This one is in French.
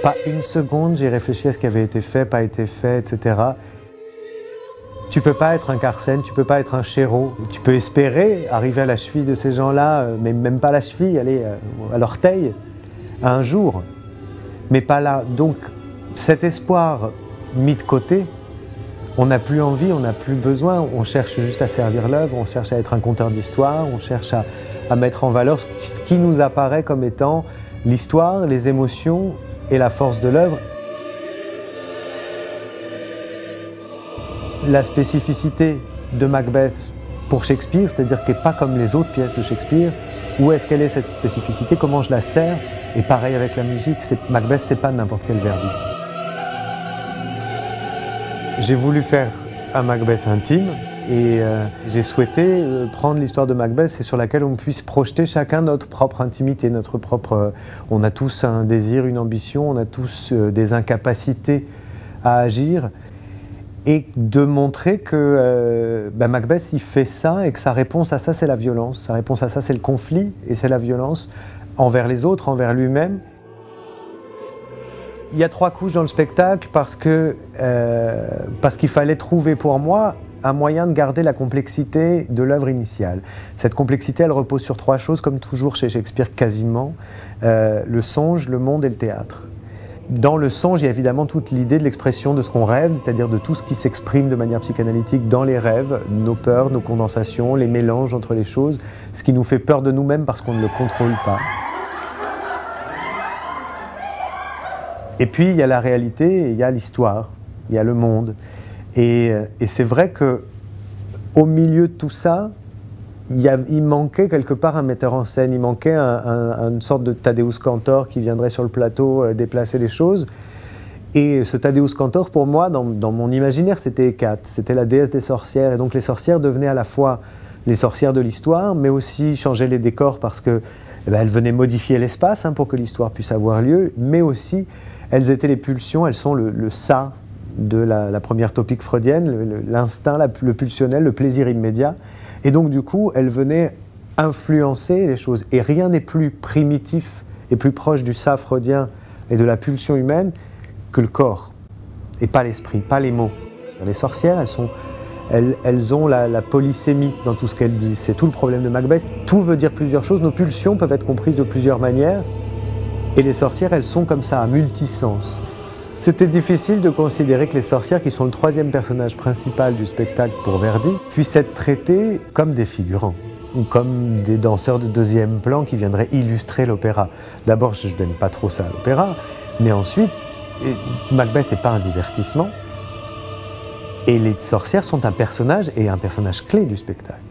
Pas une seconde, j'ai réfléchi à ce qui avait été fait, pas été fait, etc. Tu peux pas être un Carsen, tu peux pas être un Chéreau. Tu peux espérer arriver à la cheville de ces gens-là, mais même pas à la cheville, aller à l'orteil, un jour, mais pas là. Donc cet espoir mis de côté, on n'a plus envie, on n'a plus besoin, on cherche juste à servir l'œuvre, on cherche à être un conteur d'histoire, on cherche à mettre en valeur ce qui nous apparaît comme étant l'histoire, les émotions et la force de l'œuvre. La spécificité de Macbeth pour Shakespeare, c'est-à-dire qu'elle n'est pas comme les autres pièces de Shakespeare, où est-ce qu'elle est cette spécificité, comment je la sers, et pareil avec la musique, Macbeth c'est pas n'importe quel Verdi. J'ai voulu faire un Macbeth intime et j'ai souhaité prendre l'histoire de Macbeth et sur laquelle on puisse projeter chacun notre propre intimité, notre propre... On a tous un désir, une ambition, on a tous des incapacités à agir. Et de montrer que Macbeth, il fait ça et que sa réponse à ça, c'est la violence. Sa réponse à ça, c'est le conflit et c'est la violence envers les autres, envers lui-même. Il y a 3 couches dans le spectacle parce qu'il fallait trouver pour moi un moyen de garder la complexité de l'œuvre initiale. Cette complexité, elle repose sur 3 choses, comme toujours chez Shakespeare quasiment, le songe, le monde et le théâtre. Dans le songe, il y a évidemment toute l'idée de l'expression de ce qu'on rêve, c'est-à-dire de tout ce qui s'exprime de manière psychanalytique dans les rêves, nos peurs, nos condensations, les mélanges entre les choses, ce qui nous fait peur de nous-mêmes parce qu'on ne le contrôle pas. Et puis il y a la réalité, il y a l'histoire, il y a le monde. Et c'est vrai qu'au milieu de tout ça, il manquait quelque part un metteur en scène, il manquait une sorte de Tadeusz Kantor qui viendrait sur le plateau déplacer les choses. Et ce Tadeusz Kantor, pour moi, dans mon imaginaire, c'était Hécate, c'était la déesse des sorcières. Et donc les sorcières devenaient à la fois les sorcières de l'histoire, mais aussi changer les décors parce qu'elles venaient modifier l'espace pour que l'histoire puisse avoir lieu, mais aussi elles étaient les pulsions, elles sont le ça de la première topique freudienne, l'instinct, le pulsionnel, le plaisir immédiat. Et donc du coup, elle venait influencer les choses. Et rien n'est plus primitif et plus proche du ça freudien et de la pulsion humaine que le corps, et pas l'esprit, pas les mots. Les sorcières, elles ont la polysémie dans tout ce qu'elles disent. C'est tout le problème de Macbeth. Tout veut dire plusieurs choses, nos pulsions peuvent être comprises de plusieurs manières. Et les sorcières, elles sont comme ça, à multisens. C'était difficile de considérer que les sorcières, qui sont le 3e personnage principal du spectacle pour Verdi, puissent être traitées comme des figurants, ou comme des danseurs de 2e plan qui viendraient illustrer l'opéra. D'abord, je n'aime pas trop ça à l'opéra, mais ensuite, Macbeth n'est pas un divertissement, et les sorcières sont un personnage, et un personnage clé du spectacle.